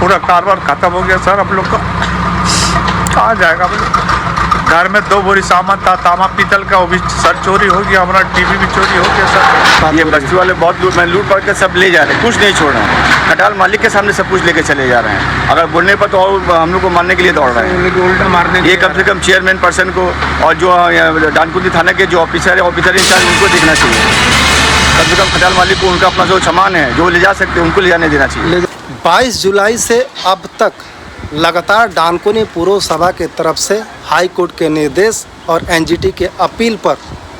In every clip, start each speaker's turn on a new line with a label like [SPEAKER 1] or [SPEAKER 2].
[SPEAKER 1] पूरा कारोबार खत्म हो गया सर। हम लोग का कहाँ जाएगा बोले। घर में 2 बोरी सामान था, तामा पीतल का, वो भी सर चोरी हो गया। हमारा टीवी भी चोरी हो गया सर।
[SPEAKER 2] ये बस्ती वाले बहुत लूट पड़ के सब ले जा रहे हैं, कुछ नहीं छोड़ रहे हैं। खटाल मालिक के सामने सब कुछ लेके चले जा रहे हैं। अगर बोलने पर तो और हम लोग को मारने के लिए दौड़ रहे हैं,
[SPEAKER 3] उल्टा मारने।
[SPEAKER 2] ये कम से कम चेयरमैन पर्सन को और जो डानकुनी थाना के जो ऑफिसर इंचार्ज उनको देखना चाहिए। कम से कम खटाल मालिक को उनका अपना जो सामान है जो ले जा सकते हैं उनको ले जाने देना चाहिए।
[SPEAKER 4] 22 जुलाई से अब तक लगातार डानकुनी पूर्व सभा के तरफ से हाई कोर्ट के निर्देश और एनजीटी के अपील पर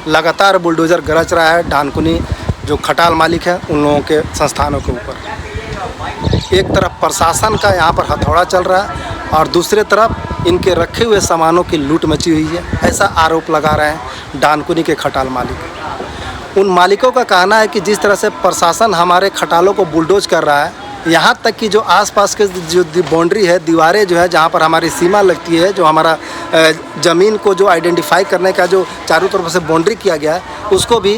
[SPEAKER 4] लगातार बुलडोज़र गरज रहा है डानकुनी जो खटाल मालिक है उन लोगों के संस्थानों के ऊपर। एक तरफ प्रशासन का यहाँ पर हथौड़ा चल रहा है और दूसरे तरफ इनके रखे हुए सामानों की लूट मची हुई है, ऐसा आरोप लगा रहे हैं डानकुनी के खटाल मालिक। उन मालिकों का कहना है कि जिस तरह से प्रशासन हमारे खटालों को बुलडोज कर रहा है, यहाँ तक कि जो आसपास के जो बाउंड्री है, दीवारें जो है जहाँ पर हमारी सीमा लगती है, जो हमारा ज़मीन को जो आइडेंटिफाई करने का जो चारों तरफ से बाउंड्री किया गया है, उसको भी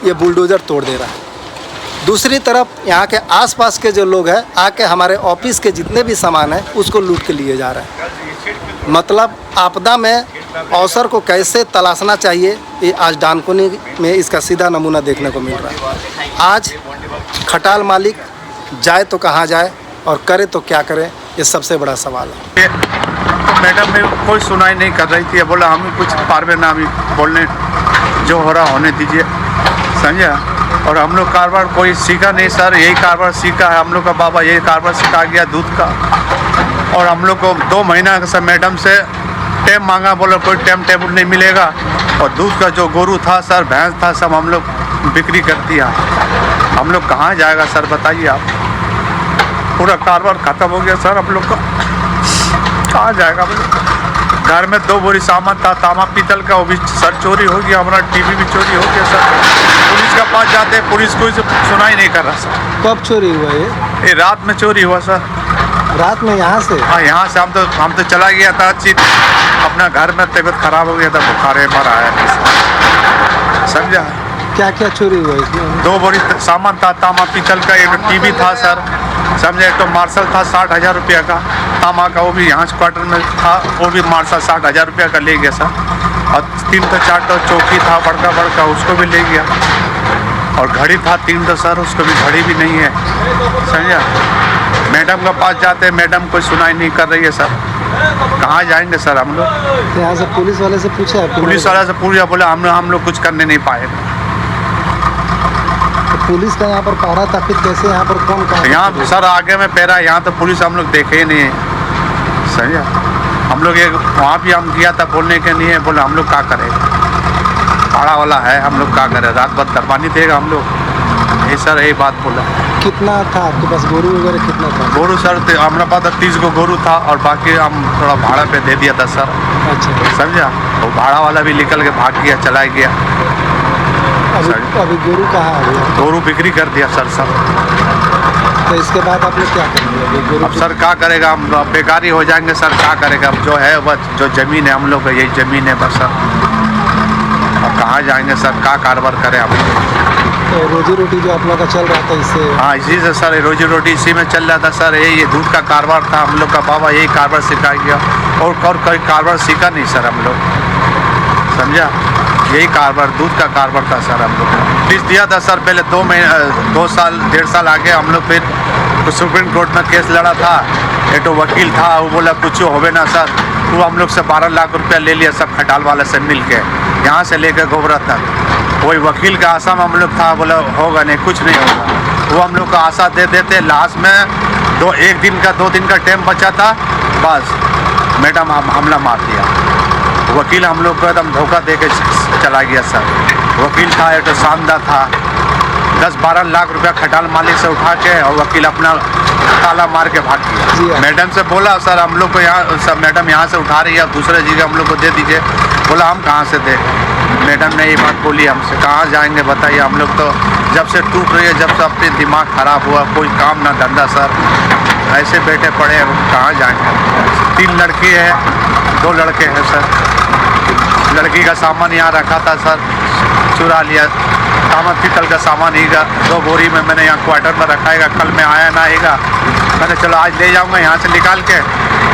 [SPEAKER 4] ये बुलडोज़र तोड़ दे रहा है। दूसरी तरफ यहाँ के आसपास के जो लोग हैं आके हमारे ऑफिस के जितने भी सामान हैं उसको लूट के लिए जा रहे हैं। मतलब आपदा में अवसर को कैसे तलाशना चाहिए, ये आज डानकुनी में इसका सीधा नमूना देखने को मिल रहा है। आज खटाल मालिक जाए तो कहाँ जाए और करे तो क्या करे, ये सबसे बड़ा सवाल है।
[SPEAKER 1] तो मैडम में कोई सुनाई नहीं कर रही थी। बोला हम कुछ पारवे ना अभी बोलने, जो हो रहा होने दीजिए, समझा। और हम लोग कारोबार कोई सीखा नहीं सर, यही कारोबार सीखा है हम लोग का। बाबा यही कारोबार सिखा गया दूध का। और हम लोग को 2 महीना से मैडम से टाइम मांगा, बोला कोई टाइम टेबल नहीं मिलेगा। और दूध का जो गोरू था सर, भैंस था, सब हम लोग बिक्री कर दिया। हम लोग कहाँ जाएगा सर बताइए आप। पूरा कारोबार खत्म हो गया सर। हम लोग का कहाँ जाएगा बोले। घर में 2 बोरी सामान था, तामा पीतल का, वो भी सर चोरी हो गया। हमारा टीवी भी चोरी हो गया सर। पुलिस के पास जाते हैं, पुलिस कोई सुनाई नहीं कर रहा सर।
[SPEAKER 4] कब चोरी हुआ
[SPEAKER 1] ये रात में चोरी हुआ सर।
[SPEAKER 4] रात में यहाँ से?
[SPEAKER 1] हाँ, यहाँ से हम तो चला गया था अच्छी अपना घर में, तबीयत खराब हो गया था, बुखार मर आया, समझा।
[SPEAKER 4] क्या क्या चोरी हुआ इसमें?
[SPEAKER 1] 2 बोरी सामान था, तामा पीतल का, एक टीवी था सर, समझे। एक तो मार्शल था 60,000 रुपये का, तामा का, वो भी यहाँ क्वार्टर में था, वो भी मार्शल 60,000 रुपये का ले गया सर। और 3 तो 4 तो चौकी था बड़का, उसको भी ले गया। और घड़ी था 3 तो सर, उसको भी घड़ी भी नहीं है, समझा। मैडम के पास जाते हैं, मैडम कोई सुनाई नहीं कर रही है सर। कहाँ जाएंगे सर हम लोग।
[SPEAKER 4] यहाँ से पुलिस वाले से पूछा?
[SPEAKER 1] पुलिस वाले से पूछा, बोला हम लोग कुछ करने नहीं पाए।
[SPEAKER 4] पुलिस का यहाँ पर पहरा था, फिर कैसे यहाँ पर कौन कहा?
[SPEAKER 1] यहाँ सर आगे में पैरा, यहाँ तो पुलिस हम लोग देखे ही नहीं है, सही है। हम लोग एक वहाँ भी हम किया था, बोलने के नहीं है, बोले हम लोग क्या करें, भाड़ा वाला है, हम लोग क्या करें, रात भर करवानी देगा हम लोग, ये सर यही बात बोला।
[SPEAKER 4] कितना था आपके पास गोरू वगैरह, कितना था?
[SPEAKER 1] गोरू सर हमारे पास 30 को गोरू था, और बाकी हम थोड़ा भाड़ा पे दे दिया था सर।
[SPEAKER 4] अच्छा,
[SPEAKER 1] समझा। वो भाड़ा वाला भी निकल के भाग गया, चला गया।
[SPEAKER 4] अभी गोरू कहाँ है?
[SPEAKER 1] गोरू बिक्री कर दिया सर सब।
[SPEAKER 4] तो इसके बाद आप लोग क्या करेंगे?
[SPEAKER 1] अब सर क्या करेगा, हम बेकारी हो जाएंगे सर, क्या करेगा। अब जो है बस, जो ज़मीन है हम लोग का, यही ज़मीन है बस सर। अब कहाँ जाएंगे सर, क्या कारोबार करें हम लोग।
[SPEAKER 4] तो रोजी रोटी जो आप लोग का चल रहा था इससे?
[SPEAKER 1] हाँ, इसी से सर, रोजी रोटी इसी में चल रहा था सर। ये दूध का कारोबार था हम लोग का। बाबा यही कारोबार सिखा गया, और कोई कारोबार सीखा नहीं सर हम लोग, समझा। यही कारोबार, दूध का कारोबार था सर हम लोग। फीस दिया था सर पहले 2 साल 1.5 साल आगे हम लोग, फिर तो सुप्रीम कोर्ट में केस लड़ा था। एक तो वकील था, वो बोला कुछ होवे ना सर। वो हम लोग से 12 लाख रुपया ले लिया सब खटाल वाले से मिल के, यहाँ से लेकर गोबरा तक। वही वकील का आशा में हम लोग था, बोला होगा नहीं, कुछ नहीं होगा। वो हम लोग को आशा दे देते, लास्ट में 1 दिन का 2 दिन का टाइम बचा था, बस मैडम हमला मार दिया। वकील हम लोग को एकदम धोखा दे के चला गया सर। वकील था एक तो शानदार था, 10-12 लाख रुपया खटाल मालिक से उठा के, और वकील अपना ताला मार के भाग गया। मैडम से बोला सर हम लोग को यहाँ सब, मैडम यहाँ से उठा रही है, दूसरे जगह हम लोग को दे दीजिए। बोला हम कहाँ से दें। मैडम ने ये बात बोली हमसे, कहाँ जाएंगे बताइए। हम लोग तो जब से टूट रही है, जब से अपने दिमाग ख़राब हुआ, कोई काम ना धंधा सर, ऐसे बैठे पड़े हैं, कहाँ जाएंगे। 3 लड़की है, 2 लड़के हैं सर। लड़की का सामान यहाँ रखा था सर, चुरा लिया। तामा पीतल का सामान हीगा 2 बोरी में मैंने यहाँ क्वार्टर में रखा है, कल में आया ना आएगा। मैंने चलो आज ले जाऊँगा यहाँ से निकाल के।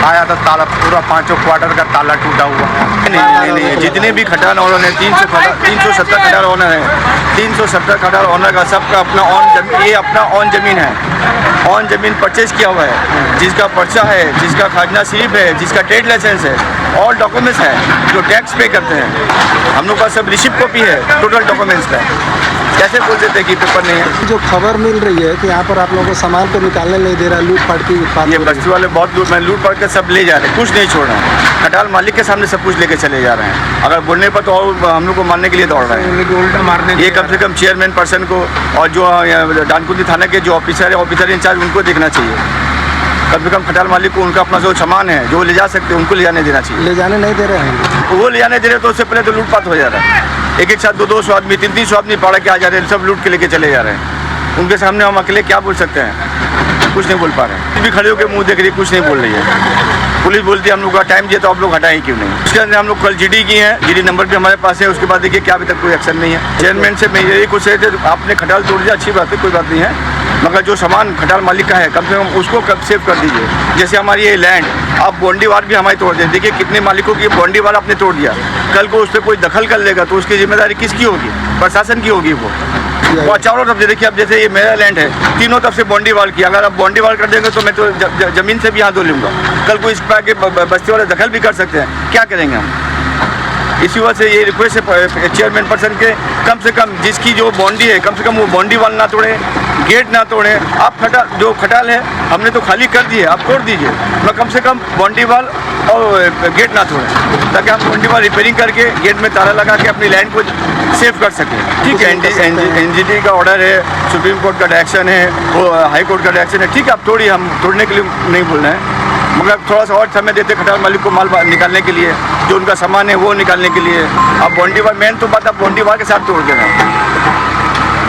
[SPEAKER 1] आया तो ताला पूरा 5 क्वार्टर का ताला टूटा हुआ है।
[SPEAKER 2] नहीं, जितने भी खटाल ओनर हैं 370 खटाल ओनर हैं, 370 खटाल ओनर का सबका अपना ये अपना ऑन ज़मीन है, ऑन ज़मीन परचेज किया हुआ है, जिसका पर्चा है, जिसका खाजना स्लिप है, जिसका ट्रेड लाइसेंस है, ऑल डॉक्यूमेंट्स हैं, जो टैक्स पे करते हैं। हम लोग का सब रिसिप्ट कॉपी है टोटल डॉक्यूमेंट्स का। कैसे बोल देते हैं कि पेपर नहीं है?
[SPEAKER 4] जो खबर मिल रही है कि यहाँ पर आप लोगों को सामान को निकालने नहीं दे रहा, लूटपाट की उत्पाद
[SPEAKER 2] ये बस्ती वाले बहुत लूट के सब ले जा रहे हैं, कुछ नहीं छोड़ रहे हैं। खटाल मालिक के सामने सब कुछ लेके चले जा रहे हैं। अगर बोलने पर तो और हम लोग को मारने के लिए दौड़ रहे हैं।
[SPEAKER 4] उल्टा मारने
[SPEAKER 2] ये कम से कम चेयरमैन पर्सन को और जो डानकुनी थाना के जो ऑफिसर इंचार्ज उनको देखना चाहिए। कम से कम खटाल मालिक को उनका अपना जो सामान है जो ले जा सकते हैं उनको ले जाने देना चाहिए।
[SPEAKER 4] ले जाने नहीं दे रहे हैं।
[SPEAKER 2] वो ले जाने दे रहे तो उससे पहले तो लूटपाट हो जा रहा है। एक साथ 200 आदमी 300 आदमी पाड़ा के आ जा रहे हैं, सब लूट के लेके चले जा रहे हैं। उनके सामने हम अकेले क्या बोल सकते हैं? कुछ नहीं बोल पा रहे हैं। भी खड़े होकर मुंह देख रही, कुछ नहीं बोल रही है। पुलिस बोलती है हम लोग का टाइम दिया तो आप लोग हटाएं क्यों नहीं? उसके अंदर हम लोग कल जीडी की है, जीडी नंबर भी हमारे पास है। उसके बाद देखिए क्या अभी तक कोई एक्शन नहीं है। चेयरमैन से मैं यही कुछ है, आपने खटाल तोड़ दिया, अच्छी बात है, कोई बात नहीं है, मगर जो सामान खटाल मालिक का है कम से कम उसको सेव कर दीजिए। जैसे हमारी ये लैंड, आप बाउंड्री भी हमारी तोड़ दें। देखिए कितने मालिकों की बाउंड्री आपने तोड़ दिया, कल को उस पर कोई दखल कर लेगा तो उसकी जिम्मेदारी किसकी होगी? प्रशासन की होगी। वो चारों तरफ से देखिए, अब जैसे ये मेरा लैंड है, तीनों तरफ से बाउंड्री वाल की, अगर आप बाउंड्री वाल कर देंगे तो मैं तो ज़मीन से भी हाथ धो लूँगा। कल को इस पर आगे बस्ती वाले दखल भी कर सकते हैं, क्या करेंगे हम? इसी वजह से ये रिक्वेस्ट है चेयरमैन पर्सन के, कम से कम जिसकी जो बाउंड्री है कम से कम वो बाउंड्री वाल ना तोड़े, गेट ना तोड़े। आप जो खटाल है हमने तो खाली कर दिए, आप तोड़ दीजिए, मैं कम से कम बाउंड्री वाल और गेट ना तोड़ें, ताकि हम बाउंड्री वाल रिपेयरिंग करके गेट में ताला लगा के अपनी लैंड को सेव कर सकें। ठीक है, एनजीटी का ऑर्डर है, सुप्रीम कोर्ट का डायरेक्शन है, वो हाई कोर्ट का डायरेक्शन है, ठीक है आप तोड़िए, हम तोड़ने के लिए नहीं बोल रहे हैं, मगर थोड़ा सा और समय देते खटाल मालिक को माल निकालने के लिए, जो उनका सामान है वो निकालने के लिए। अब बाउंड्री वाल, मेन तो बात आप बाउंड्री वाल के साथ तोड़ देना।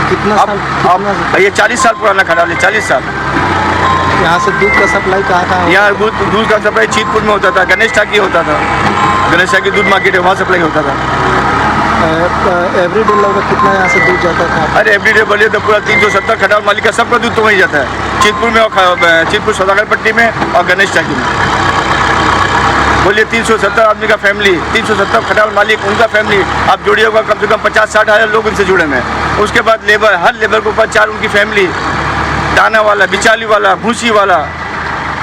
[SPEAKER 4] कितना
[SPEAKER 2] अब ये 40 साल पुराना खटाल है, 40 साल।
[SPEAKER 4] यहाँ से दूध का सप्लाई कहाँ था?
[SPEAKER 2] यहाँ दूध का सप्लाई चीतपुर में होता था, गणेश ठाकी होता था, गणेश ठाकी दूध मार्केट है, वहाँ सप्लाई होता था।
[SPEAKER 4] एवरीडे लगभग कितना यहाँ से दूध जाता था?
[SPEAKER 2] अरे एवरीडे बोलिए तो पूरा 370 खटाल मालिक का सबका दूध तो वहीं जाता है, चीतपुर में और चीतपुर सौदागर पट्टी में और गणेश ठाकी में। बोलिए 370 आदमी का फैमिली, 370 खटाल मालिक, उनका फैमिली, आप जोड़िए होगा कम से कम 50-60 हज़ार लोग इनसे जुड़े हैं। उसके बाद लेबर, हर लेबर के ऊपर 4 उनकी फैमिली, दाना वाला, बिचाली वाला, भूसी वाला,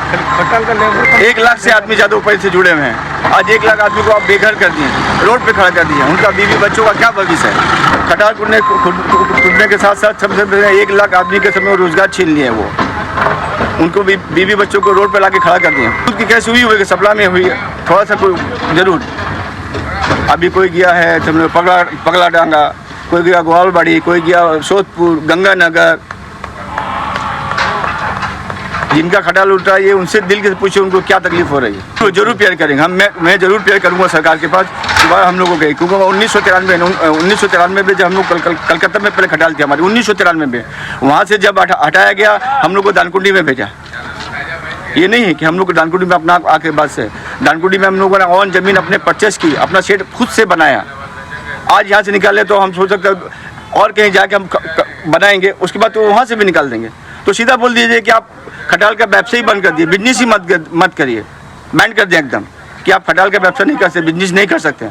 [SPEAKER 4] खटाल का लेबर
[SPEAKER 2] 1 लाख से आदमी ज़्यादा ऊपर से जुड़े हुए हैं। आज 1 लाख आदमी को आप बेघर कर दिए, रोड पे खड़ा कर दिए, उनका बीवी बच्चों का क्या भविष्य है? खटाल टूटने के साथ साथ सबसे पहले 1 लाख आदमी के समय रोजगार छीन लिए वो, उनको भी बीवी बच्चों को रोड पे लाके खड़ा कर दिए। दूध की कैसे हुई होगी? सप्लाई में हुई, थोड़ा सा कोई जरूर। अभी कोई गया है पगला डांगा, कोई गया ग्वालबाड़ी, कोई गया सोदपुर, गंगानगर। जिनका खटाल उठ रहा है ये उनसे दिल के पूछे उनको क्या तकलीफ हो रही है, तो जरूर पेयर करेंगे हम। मैं जरूर पेयर करूंगा सरकार के पास। दोबारा हम लोगों को क्योंकि 1993 में जब हम लोग कलकत्ता में पहले खटाल थी हमारी, 1993 में, वहाँ से जब हटाया गया हम लोग को दानकुंडी में भेजा। ये नहीं है कि हम लोग को दानकुंडी में अपना आके बाद से, दानकुंडी में हम लोगों ने ऑन ज़मीन अपने परचेस की, अपना शेड खुद से बनाया। आज यहाँ से निकाले तो हम सोच सकते और कहीं जाके हम बनाएंगे, उसके बाद तो वहाँ से भी निकाल देंगे। तो सीधा बोल दीजिए कि आप खटाल का व्यवसाय ही बंद कर दिए, बिजनेस ही मत करिए, बैन कर दिया एकदम कि आप खटाल का व्यवसाय नहीं कर सकते, बिजनेस नहीं कर सकते।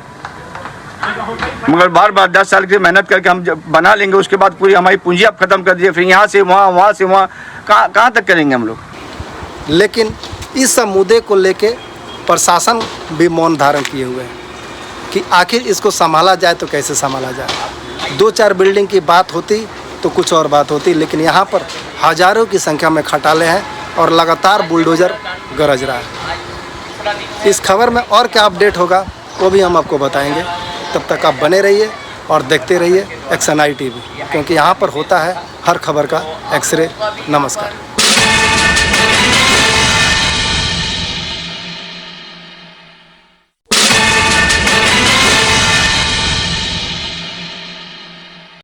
[SPEAKER 2] मगर बार 10 साल की मेहनत करके हम जब बना लेंगे उसके बाद पूरी हमारी पूंजी आप खत्म कर दिए, फिर यहाँ से वहाँ, वहाँ से वहाँ, कहाँ तक करेंगे हम लोग?
[SPEAKER 4] लेकिन इस सब मुद्दे को लेके प्रशासन भी मौन धारण किए हुए हैं कि आखिर इसको संभाला जाए तो कैसे संभाला जाए। 2-4 बिल्डिंग की बात होती तो कुछ और बात होती, लेकिन यहाँ पर हज़ारों की संख्या में खटाले हैं और लगातार बुलडोज़र गरज रहा है। इस खबर में और क्या अपडेट होगा वो भी हम आपको बताएंगे। तब तक आप बने रहिए और देखते रहिए एक्शन आई टीवी, क्योंकि यहाँ पर होता है हर खबर का एक्सरे। नमस्कार।